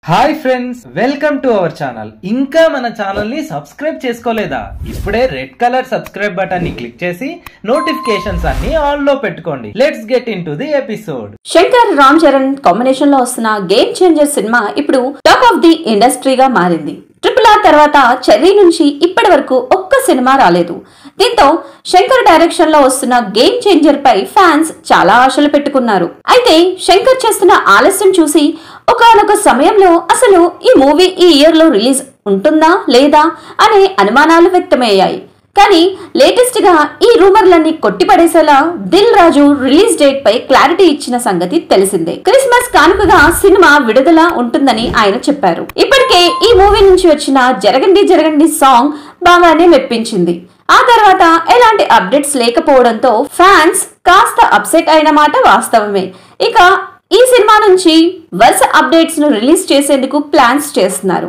Hi friends, welcome to our channel. ఇంకా మన channel ని సబ్స్క్రైబ్ చేసుకోలేదా? ఇప్పుడే రెడ్ కలర్ సబ్స్క్రైబ్ బటన్ ని క్లిక్ చేసి నోటిఫికేషన్స్ అన్ని ఆన్ లో పెట్టుకోండి. Let's get in to the episode. Shankar Ram Charan combination లో వస్తున్న గేమ్ చేంజర్ సినిమా ఇప్పుడు టాక్ ఆఫ్ ది ఇండస్ట్రీగా మారింది. RRR తర్వాత చెర్రీ నుంచి ఇప్పటి వరకు ఒక్క సినిమా రాలేదు. దీంతో శంకర్ డైరెక్షన్ లో వస్తున్న గేమ్ చేంజర్ పై ఫ్యాన్స్ చాలా ఆశలు పెట్టుకున్నారు. అయితే శంకర్ చేస్తున్న ఆలస్యం చూసి ఒకానొక సమయంలో అసలు ఈ మూవీ ఈ ఇయర్ లో రిలీజ్ ఉంటుందా లేదా అనే అనుమానాలు వ్యక్తమయ్యాయి. కానీ లేటెస్ట్ గా ఈ రూమర్లన్నీ కొట్టిపడేసేలా దిల్ రాజు రిలీజ్ డేట్ పై క్లారిటీ ఇచ్చిన సంగతి తెలిసిందే. క్రిస్మస్ కానుకగా సినిమా విడుదల ఉంటుందని ఆయన చెప్పారు. ఇప్పటికే ఈ మూవీ నుంచి వచ్చిన జరగండి జరగండి సాంగ్ బాగానే మెప్పించింది. ఆ తర్వాత ఎలాంటి అప్డేట్స్ లేకపోవడంతో ఫ్యాన్స్ కాస్త అప్సెట్ అయిన మాట వాస్తవమే. ఇక ఈ సినిమా నుంచి వరుస అప్డేట్స్ ను రిలీజ్ చేసేందుకు ప్లాన్స్ చేస్తున్నారు.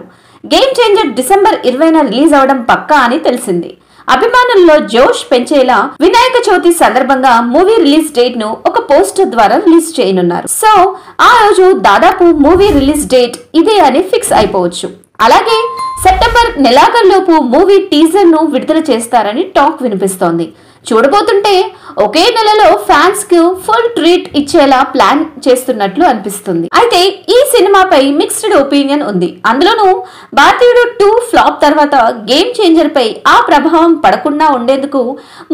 గేమ్ చేంజర్ డిసెంబర్ 20న రిలీజ్ అవడం పక్కా అని తెలిసింది. అభిమానుల్లో జోష్ పెంచేలా వినాయక చవితి సందర్భంగా మూవీ రిలీజ్ డేట్ ను ఒక పోస్టర్ ద్వారా రిలీజ్ చేయనున్నారు. సో ఆ రోజు దాదాపు మూవీ రిలీజ్ డేట్ ఇదే అని ఫిక్స్ అయిపోవచ్చు. అలాగే సెప్టెంబర్ నెలాఖరులోపు మూవీ టీజర్ ను విడుదల చేస్తారని టాక్ వినిపిస్తోంది. చూడబోతుంటే ఒకే నెలలో ఫ్యాన్స్ కు ఫుల్ ట్రీట్ ఇచ్చేలా ప్లాన్ చేస్తున్నట్లు అనిపిస్తుంది. అయితే ఈ సినిమాపై మిక్స్డ్ ఒపీనియన్ ఉంది. అందులోనూ భారతీయుడు 2 ఫ్లాప్ తర్వాత గేమ్ చేంజర్ పై ఆ ప్రభావం పడకుండా ఉండేందుకు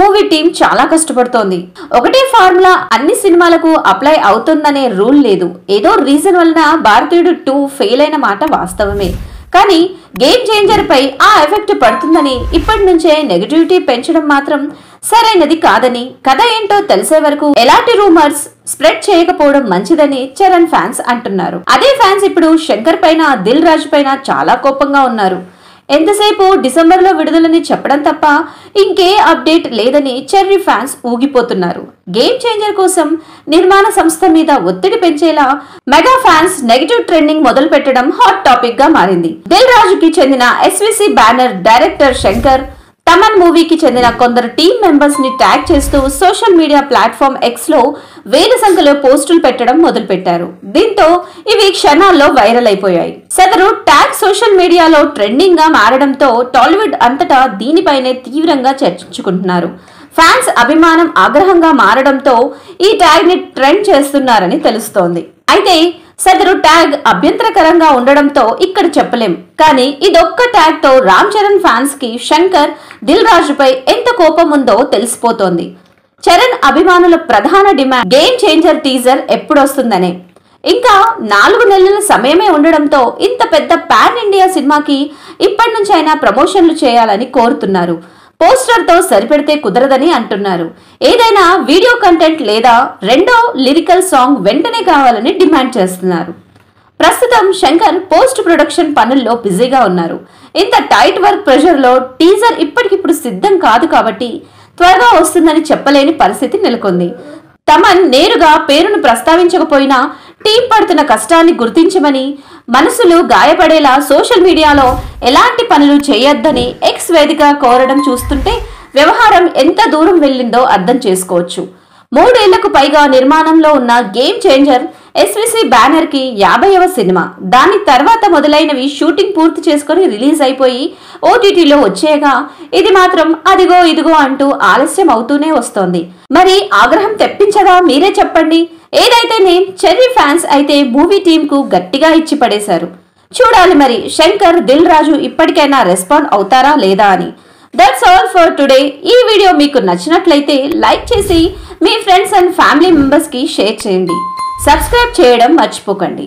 మూవీ టీం చాలా కష్టపడుతోంది. ఒకటే ఫార్ములా అన్ని సినిమాలకు అప్లై అవుతుందనే రూల్ లేదు. ఏదో రీజన్ వలన భారతీయుడు 2 ఫెయిల్ అయిన మాట వాస్తవమే. కానీ గేమ్ చేంజర్ పై ఆ ఎఫెక్ట్ పడుతుందని ఇప్పటి నుంచే నెగటివిటీ పెంచడం మాత్రం సరైనది కాదని, కథ ఏంటో తెలిసే వరకు ఎలాంటి రూమర్స్ స్ప్రెడ్ చేయకపోవడం మంచిదని చరణ్ ఫ్యాన్స్ అంటున్నారు. అదే ఫ్యాన్స్ ఇప్పుడు శంకర్ పైన, దిల్ రాజు పైన చాలా కోపంగా ఉన్నారు. ఎంతసేపు డిసెంబర్ లో విడుదలని చెప్పడం తప్ప ఇంకే అప్డేట్ లేదని చెర్రీ ఫ్యాన్స్ ఊగిపోతున్నారు. గేమ్ చేంజర్ కోసం నిర్మాణ సంస్థ మీద ఒత్తిడి పెంచేలా మెగా ఫ్యాన్స్ నెగటివ్ ట్రెండింగ్ మొదలు పెట్టడం హాట్ టాపిక్ గా మారింది. దిల్ రాజుకి చెందిన SVC banner director Shankar Thaman మూవీకి చెందిన కొందరు టీం మెంబర్స్ ని ట్యాగ్ చేస్తూ సోషల్ మీడియా ప్లాట్ఫామ్ X లో వేల సంఖ్యలో పోస్టులు పెట్టడం మొదలు పెట్టారు. దీంతో ఇవి క్షణాల్లో వైరల్ అయిపోయాయి. సదరు ట్యాగ్ సోషల్ మీడియాలో ట్రెండింగ్ గా మారడంతో టాలీవుడ్ అంతటా దీనిపైనే తీవ్రంగా చర్చించుకుంటున్నారు. ఫ్యాన్స్ అభిమానం ఆగ్రహంగా మారడంతో ఈ ట్యాగ్ ని ట్రెండ్ చేస్తున్నారని తెలుస్తోంది. అయితే సదరు ట్యాగ్ అభ్యంతరకరంగా ఉండడంతో ఇక్కడ చెప్పలేం. కానీ ఇదొక్క ట్యాగ్ తో రామ్ చరణ్ ఫ్యాన్స్ కి శంకర్, దిల్ రాజుపై ఎంత కోపం ఉందో తెలిసిపోతోంది. చరణ్ అభిమానుల ప్రధాన డిమాండ్ గేమ్ చేంజర్ టీజర్ ఎప్పుడొస్తుందనే. ఇంకా 4 నెలల సమయమే ఉండడంతో ఇంత పెద్ద పాన్ ఇండియా సినిమాకి ఇప్పటి నుంచైనా ప్రమోషన్లు చేయాలని కోరుతున్నారు. పోస్టర్ తో సరిపెడితే కుదరదని అంటున్నారు. ఏదైనా వీడియో కంటెంట్ లేదా రెండో లిరికల్ సాంగ్ వెంటనే కావాలని డిమాండ్ చేస్తున్నారు. ప్రస్తుతం శంకర్ పోస్ట్ ప్రొడక్షన్ పనుల్లో బిజీగా ఉన్నారు. ఇంత టైట్ వర్క్ ప్రెషర్ లో టీజర్ ఇప్పటికిప్పుడు సిద్ధం కాదు కాబట్టి త్వరగా వస్తుందని చెప్పలేని పరిస్థితి నెలకొంది. తమన్ నేరుగా పేరును ప్రస్తావించకపోయినా టీం పడుతున్న కష్టాన్ని గుర్తించమని, మనసులు గాయపడేలా సోషల్ మీడియాలో ఎలాంటి పనులు చేయొద్దని X వేదిక కోరడం చూస్తుంటే వ్యవహారం ఎంత దూరం వెళ్ళిందో అర్థం చేసుకోవచ్చు. 3 ఏళ్లకు పైగా నిర్మాణంలో ఉన్న గేమ్ చేంజర్ SVC బ్యానర్ కి 50వ సినిమా. దాని తర్వాత మొదలైనవి షూటింగ్ పూర్తి చేసుకుని రిలీజ్ అయిపోయి OTTలో వచ్చేయగా ఇది మాత్రం అదిగో ఇదిగో అంటూ ఆలస్యం అవుతూనే వస్తోంది. మరి ఆగ్రహం తెప్పించదా? మీరే చెప్పండి. ఏదైతేనే చెర్రీ ఫ్యాన్స్ అయితే మూవీ టీమ్ కు గట్టిగా ఇచ్చి పడేశారు. చూడాలి మరి శంకర్, దిల్ రాజు ఇప్పటికైనా రెస్పాండ్ అవుతారా లేదా అని. That's all for today. ఈ వీడియో మీకు నచ్చినట్లయితే లైక్ చేసి మీ ఫ్రెండ్స్ అండ్ ఫ్యామిలీ మెంబర్స్ కి షేర్ చేయండి. సబ్స్క్రైబ్ చేయడం మర్చిపోకండి.